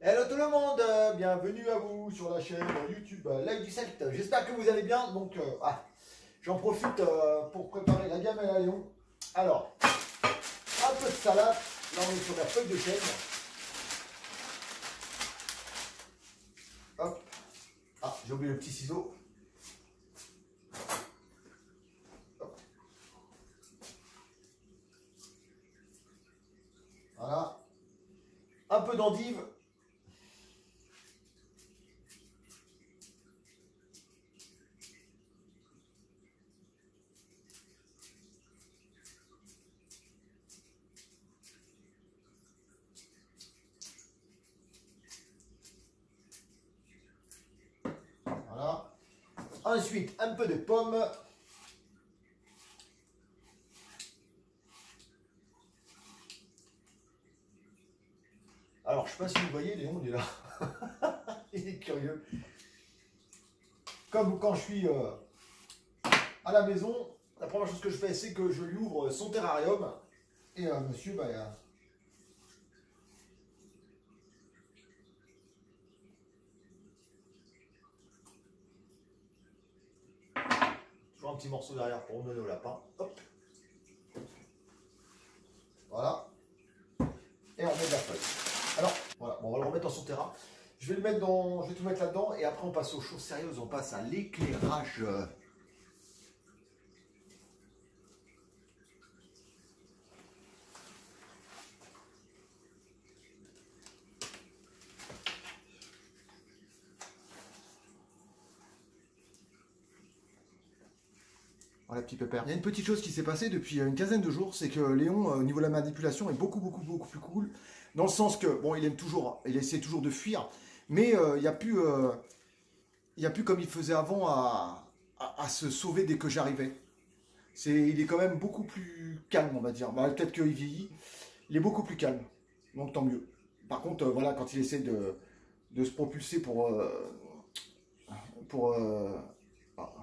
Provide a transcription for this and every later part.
Hello tout le monde, bienvenue à vous sur la chaîne YouTube Live du Sect. J'espère que vous allez bien. Donc, j'en profite pour préparer la gamelle à Léon. Alors, un peu de salade. Là, on est sur la feuille de chêne. Hop. Ah, j'ai oublié le petit ciseau. Hop. Voilà. Un peu d'endive. Voilà. Ensuite, un peu de pomme. Alors, je ne sais pas si vous voyez, Léon, il est là. Il est curieux. Comme quand je suis à la maison, la première chose que je fais, c'est que je lui ouvre son terrarium. Et monsieur, toujours un petit morceau derrière pour donner au lapin. Hop. Voilà. Et on met de la feuille. Alors, voilà, bon, on va le remettre dans son terrain. Je vais le mettre dans. Je vais tout mettre là-dedans et après on passe aux choses sérieuses, on passe à l'éclairage. Voilà, petit pépère. Il y a une petite chose qui s'est passée depuis une quinzaine de jours, c'est que Léon, au niveau de la manipulation, est beaucoup plus cool. Dans le sens que, bon, il essaie toujours de fuir, mais il n'y a plus, comme il faisait avant à se sauver dès que j'arrivais. Il est quand même beaucoup plus calme, on va dire. Bah, peut-être qu'il vieillit, il est beaucoup plus calme, donc tant mieux. Par contre, voilà, quand il essaie de se propulser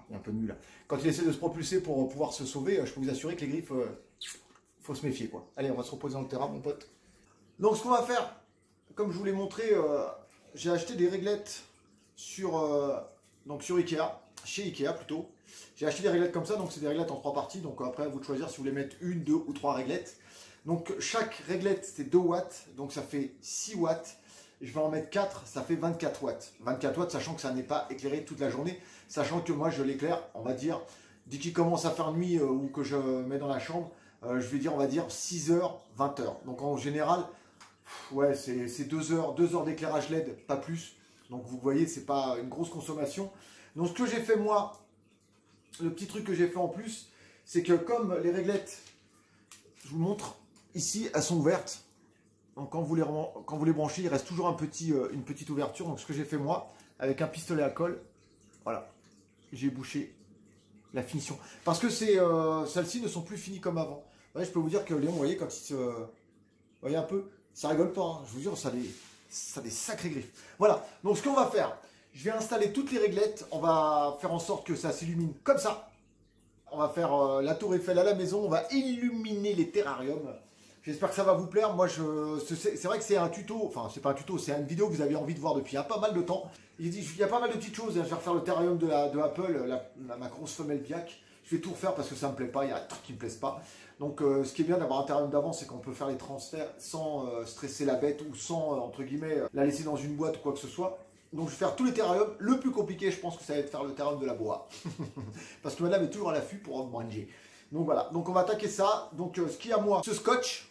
il y a un peu de nul là. Quand il essaie de se propulser pour pouvoir se sauver, je peux vous assurer que les griffes, faut se méfier quoi. Allez, on va se reposer dans le terrain, mon pote. Donc ce qu'on va faire, comme je vous l'ai montré, j'ai acheté des réglettes sur Ikea, chez Ikea plutôt. J'ai acheté des réglettes comme ça, donc c'est des réglettes en 3 parties. Donc après, à vous de choisir si vous voulez mettre 1, 2 ou 3 réglettes. Donc chaque réglette c'est 2 watts, donc ça fait 6 watts. Je vais en mettre 4, ça fait 24 watts. 24 watts, sachant que ça n'est pas éclairé toute la journée. Sachant que moi, je l'éclaire, on va dire, dès qu'il commence à faire nuit ou que je mets dans la chambre, je vais dire, on va dire 6h, 20h. Donc en général, ouais, c'est 2 heures, 2 heures d'éclairage LED, pas plus. Donc vous voyez, c'est pas une grosse consommation. Donc ce que j'ai fait moi, le petit truc que j'ai fait en plus, c'est que comme les réglettes, je vous montre, ici, elles sont ouvertes. Donc quand vous les branchez, il reste toujours une petite ouverture. Donc ce que j'ai fait moi, avec un pistolet à colle, voilà, j'ai bouché la finition. Parce que celles-ci ne sont plus finies comme avant. Ouais, je peux vous dire que Léon, vous voyez, quand il se... Vous voyez un peu, ça rigole pas, hein. Je vous jure, ça a des sacrés griffes. Voilà, donc ce qu'on va faire, je vais installer toutes les réglettes. On va faire en sorte que ça s'illumine comme ça. On va faire la tour Eiffel à la maison. On va illuminer les terrariums. J'espère que ça va vous plaire. Moi, c'est vrai que c'est un tuto, enfin, c'est pas un tuto, c'est une vidéo que vous avez envie de voir depuis pas mal de temps. Il y a pas mal de petites choses. Je vais refaire le terrarium de Apple, ma grosse femelle Biac. Je vais tout refaire parce que ça me plaît pas, il y a des trucs qui me plaisent pas. Donc, ce qui est bien d'avoir un terrarium d'avance, c'est qu'on peut faire les transferts sans stresser la bête ou sans, entre guillemets, la laisser dans une boîte ou quoi que ce soit. Donc, je vais faire tous les terrariums. Le plus compliqué, je pense que ça va être faire le terrarium de la boa. Parce que madame est toujours à l'affût pour manger. Donc, voilà. Donc, on va attaquer ça. Donc, ce qui est à moi, ce scotch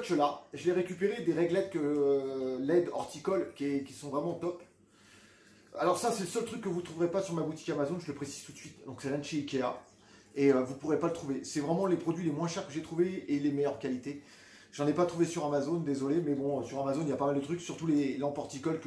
là, je l'ai récupéré des réglettes LED horticole qui sont vraiment top. Alors ça, c'est le seul truc que vous ne trouverez pas sur ma boutique Amazon, je le précise tout de suite. Donc c'est là de chez Ikea et vous ne pourrez pas le trouver. C'est vraiment les produits les moins chers que j'ai trouvés et les meilleures qualités. J'en ai pas trouvé sur Amazon, désolé, mais bon, sur Amazon, il y a pas mal de trucs, surtout les lampes horticoles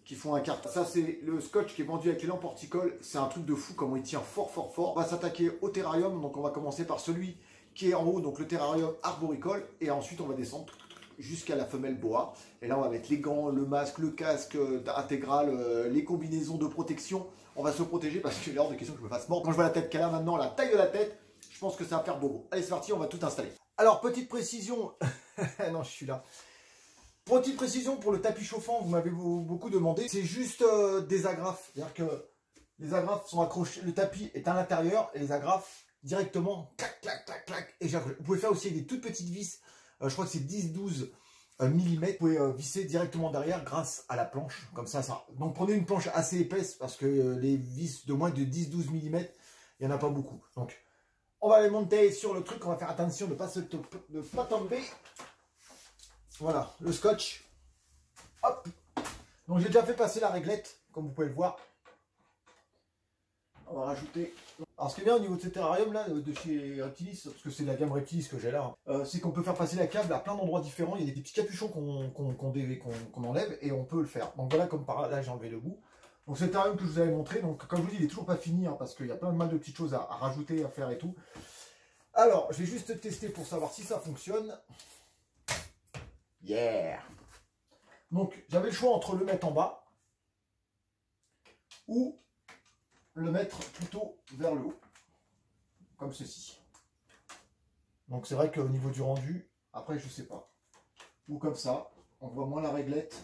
qui font un quart. Ça, c'est le scotch qui est vendu avec les lampes horticoles. C'est un truc de fou, comment il tient fort. On va s'attaquer au terrarium, donc on va commencer par celui qui est en haut, donc le terrarium arboricole, et ensuite on va descendre jusqu'à la femelle boa. Et là on va mettre les gants, le masque, le casque intégral, les combinaisons de protection. On va se protéger parce qu'il est hors de question que je me fasse mordre. Quand je vois la tête qu'elle a maintenant, la taille de la tête, je pense que ça va faire bobo. Allez, c'est parti, on va tout installer. Alors, petite précision, non, je suis là. Pour une petite précision, pour le tapis chauffant, vous m'avez beaucoup demandé, c'est juste des agrafes. C'est-à-dire que les agrafes sont accrochées, le tapis est à l'intérieur et les agrafes directement, clac, clac, clac, clac, et j'accroche. Vous pouvez faire aussi des toutes petites vis, je crois que c'est 10-12 mm. Vous pouvez visser directement derrière grâce à la planche, comme ça. Donc prenez une planche assez épaisse parce que les vis de moins de 10-12 mm, il n'y en a pas beaucoup. Donc on va les monter sur le truc, on va faire attention de ne pas tomber. Voilà, le scotch. Hop. Donc j'ai déjà fait passer la réglette, comme vous pouvez le voir. On va rajouter. Alors ce qui est bien au niveau de ce terrarium là, de chez Reptilis, parce que c'est la gamme Reptilis que j'ai là, c'est qu'on peut faire passer la câble à plein d'endroits différents. Il y a des petits capuchons qu'on enlève et on peut le faire. Donc voilà, comme par là j'ai enlevé le bout. Donc c'est le terrarium que je vous avais montré. Donc comme je vous dis, il n'est toujours pas fini, hein, parce qu'il y a plein de mal de petites choses à rajouter, à faire et tout. Alors je vais juste tester pour savoir si ça fonctionne. Yeah! Donc j'avais le choix entre le mettre en bas ou le mettre plutôt vers le haut, comme ceci. Donc c'est vrai qu'au niveau du rendu, après je sais pas. Ou comme ça, on voit moins la réglette.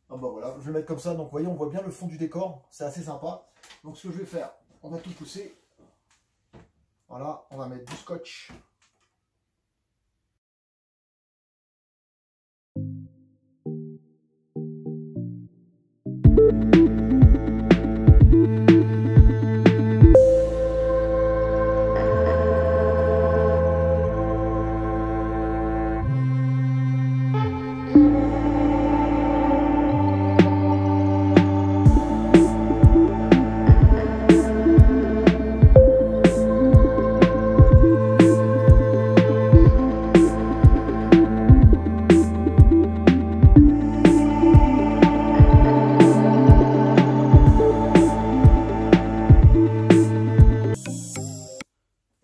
Ah bah voilà, je vais mettre comme ça, donc vous voyez, on voit bien le fond du décor, c'est assez sympa. Donc ce que je vais faire, on va tout pousser. Voilà, on va mettre du scotch.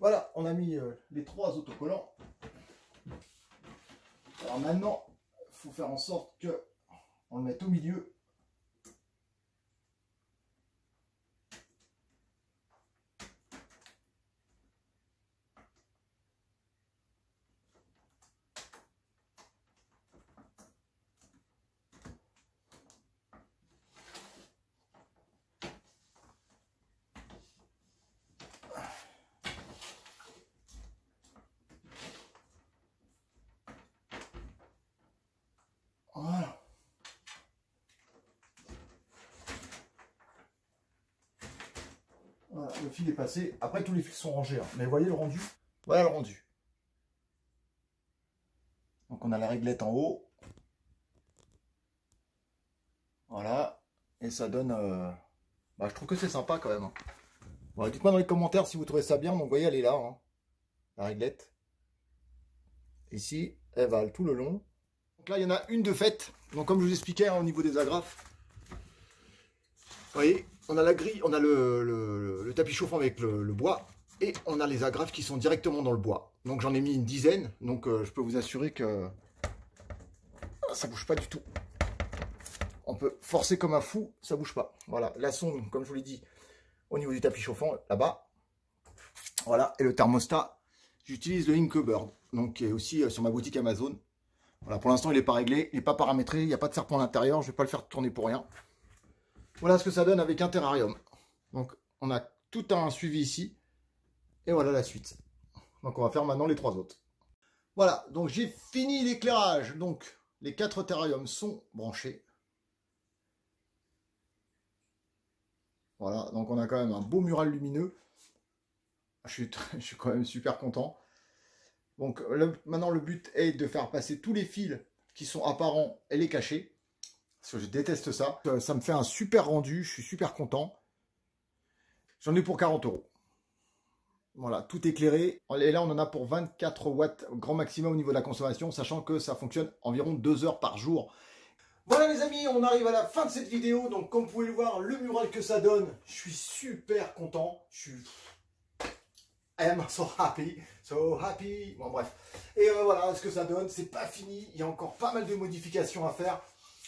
Voilà, on a mis les 3 autocollants. Alors maintenant, il faut faire en sorte que on le mette au milieu. Voilà. Voilà, le fil est passé. Après, tous les fils sont rangés. Hein. Mais vous voyez le rendu? Voilà le rendu. Donc on a la réglette en haut. Voilà. Et ça donne... je trouve que c'est sympa quand même. Hein. Bon, dites-moi dans les commentaires si vous trouvez ça bien. Donc vous voyez, elle est là. Hein, la réglette. Ici, elle va tout le long. Donc là, il y en a une de faite. Donc comme je vous expliquais, hein, au niveau des agrafes. Vous voyez, on a la grille, on a le tapis chauffant avec le bois. Et on a les agrafes qui sont directement dans le bois. Donc j'en ai mis une dizaine. Donc je peux vous assurer que ça bouge pas du tout. On peut forcer comme un fou, ça bouge pas. Voilà, la sonde, comme je vous l'ai dit, au niveau du tapis chauffant, là-bas. Voilà, et le thermostat, j'utilise le Inkbird. Donc qui est aussi sur ma boutique Amazon. Voilà, pour l'instant il n'est pas réglé, il n'est pas paramétré, il n'y a pas de serpent à l'intérieur, je ne vais pas le faire tourner pour rien. Voilà ce que ça donne avec un terrarium. Donc on a tout un suivi ici. Et voilà la suite. Donc on va faire maintenant les 3 autres. Voilà, donc j'ai fini l'éclairage. Donc les 4 terrariums sont branchés. Voilà, donc on a quand même un beau mural lumineux. Je suis quand même super content. Donc maintenant le but est de faire passer tous les fils qui sont apparents et les cacher. Parce que je déteste ça. Ça me fait un super rendu, je suis super content. J'en ai pour 40 €. Voilà, tout éclairé. Et là, on en a pour 24 watts grand maximum au niveau de la consommation, sachant que ça fonctionne environ 2 heures par jour. Voilà les amis, on arrive à la fin de cette vidéo. Donc comme vous pouvez le voir, le mural que ça donne, je suis super content. Je suis... I am so happy, so happy. Bon bref. Et voilà ce que ça donne. C'est pas fini, il y a encore pas mal de modifications à faire.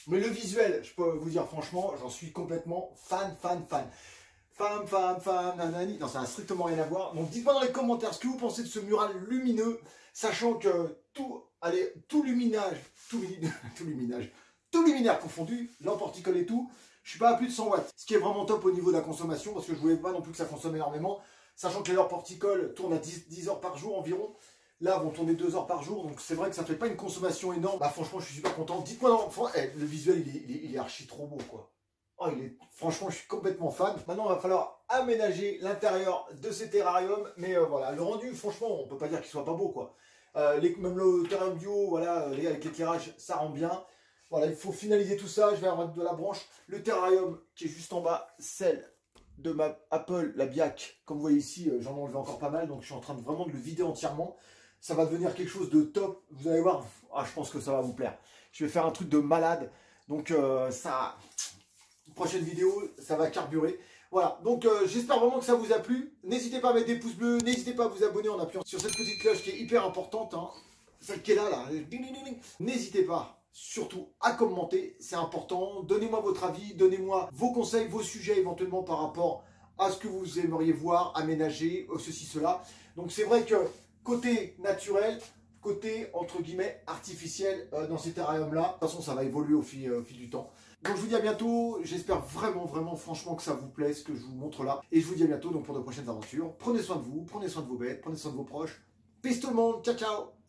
Mais le visuel, je peux vous dire franchement, j'en suis complètement fan. Femme, nanani. Non, ça n'a strictement rien à voir. Donc dites-moi dans les commentaires ce que vous pensez de ce mural lumineux. Sachant que tout luminage, tout luminaire confondu, lampe horticole et tout, je suis pas à plus de 100 watts. Ce qui est vraiment top au niveau de la consommation, parce que je voulais pas non plus que ça consomme énormément. Sachant que les lampes horticoles tournent à 10 heures par jour environ. Là, vont tourner 2 heures par jour, donc c'est vrai que ça fait pas une consommation énorme. Bah franchement, je suis super content. Dites-moi, le visuel, il est archi trop beau, quoi. Oh, franchement, je suis complètement fan. Maintenant, il va falloir aménager l'intérieur de ces terrariums. Mais voilà, le rendu, franchement, on peut pas dire qu'il soit pas beau, quoi. Même le terrarium bio, voilà, avec l'éclairage, ça rend bien. Voilà, il faut finaliser tout ça. Je vais remettre de la branche. Le terrarium qui est juste en bas, celle de ma Apple, la Biac. Comme vous voyez ici, j'en ai enlevé encore pas mal, donc je suis en train de vraiment de le vider entièrement. Ça va devenir quelque chose de top. Vous allez voir, je pense que ça va vous plaire. Je vais faire un truc de malade. Donc prochaine vidéo, ça va carburer. Voilà, donc j'espère vraiment que ça vous a plu. N'hésitez pas à mettre des pouces bleus, n'hésitez pas à vous abonner en appuyant sur cette petite cloche qui est hyper importante. Hein. Celle qui est là. N'hésitez pas, surtout, à commenter, c'est important. Donnez-moi votre avis, donnez-moi vos conseils, vos sujets éventuellement par rapport à ce que vous aimeriez voir, aménager, ceci, cela. Donc c'est vrai que côté naturel, côté entre guillemets artificiel dans ces terrariums-là. De toute façon, ça va évoluer au fil du temps. Donc je vous dis à bientôt. J'espère vraiment, franchement que ça vous plaît ce que je vous montre là. Et je vous dis à bientôt donc pour de prochaines aventures. Prenez soin de vous, prenez soin de vos bêtes, prenez soin de vos proches. Peace tout le monde, ciao ciao.